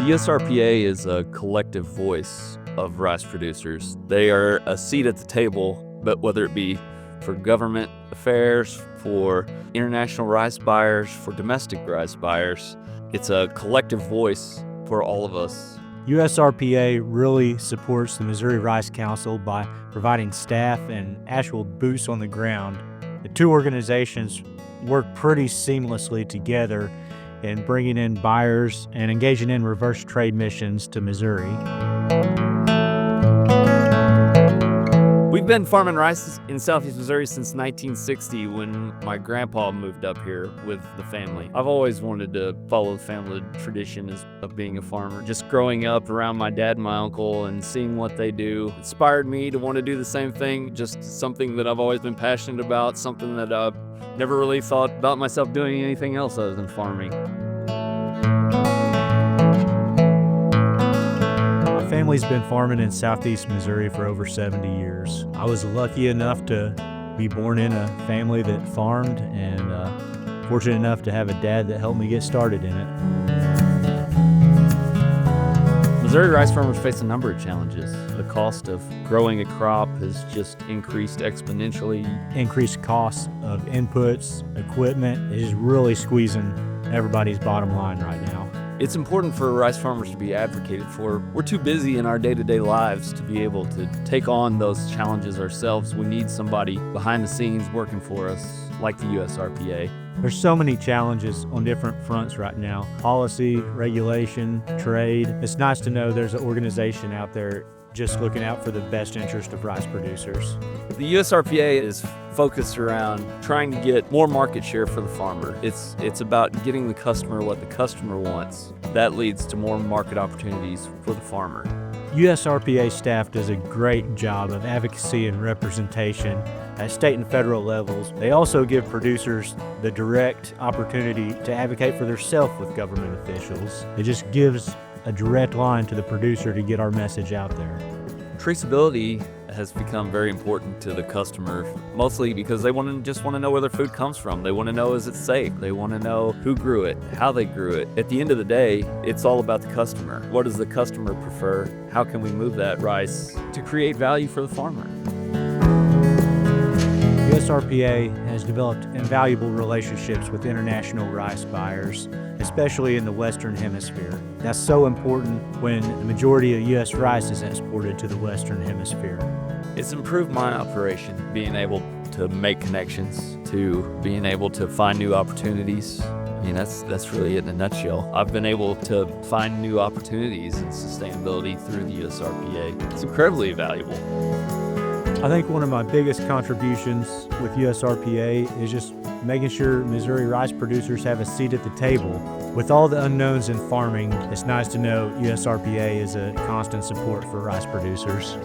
The USRPA is a collective voice of rice producers. They are a seat at the table, but whether it be for government affairs, for international rice buyers, for domestic rice buyers, it's a collective voice for all of us. USRPA really supports the Missouri Rice Council by providing staff and actual boots on the ground. The two organizations work pretty seamlessly together in bringing in buyers and engaging in reverse trade missions to Missouri. We've been farming rice in southeast Missouri since 1960 when my grandpa moved up here with the family. I've always wanted to follow the family tradition of being a farmer. Just growing up around my dad and my uncle and seeing what they do inspired me to want to do the same thing. Just something that I've always been passionate about, something that I've never really thought about myself doing anything else other than farming. My family's been farming in southeast Missouri for over 70 years. I was lucky enough to be born in a family that farmed and fortunate enough to have a dad that helped me get started in it. Missouri rice farmers face a number of challenges. The cost of growing a crop has just increased exponentially. Increased costs of inputs, equipment is really squeezing everybody's bottom line right now. It's important for rice farmers to be advocated for. We're too busy in our day-to-day lives to be able to take on those challenges ourselves. We need somebody behind the scenes working for us, like the USRPA. There's so many challenges on different fronts right now. Policy, regulation, trade. It's nice to know there's an organization out there just looking out for the best interest of rice producers. The USRPA is focused around trying to get more market share for the farmer. It's about getting the customer what the customer wants. That leads to more market opportunities for the farmer. USRPA staff does a great job of advocacy and representation at state and federal levels. They also give producers the direct opportunity to advocate for themselves with government officials. It just gives a direct line to the producer to get our message out there. Traceability has become very important to the customer, mostly because they just want to know where their food comes from. They want to know, is it safe? They want to know who grew it, how they grew it. At the end of the day, it's all about the customer. What does the customer prefer? How can we move that rice to create value for the farmer? USRPA has developed invaluable relationships with international rice buyers, especially in the Western Hemisphere. That's so important when the majority of U.S. rice is exported to the Western Hemisphere. It's improved my operation, being able to make connections, to being able to find new opportunities. I mean, that's really it in a nutshell. I've been able to find new opportunities in sustainability through the USRPA. It's incredibly valuable. I think one of my biggest contributions with USRPA is just making sure Missouri rice producers have a seat at the table. With all the unknowns in farming, it's nice to know USRPA is a constant support for rice producers.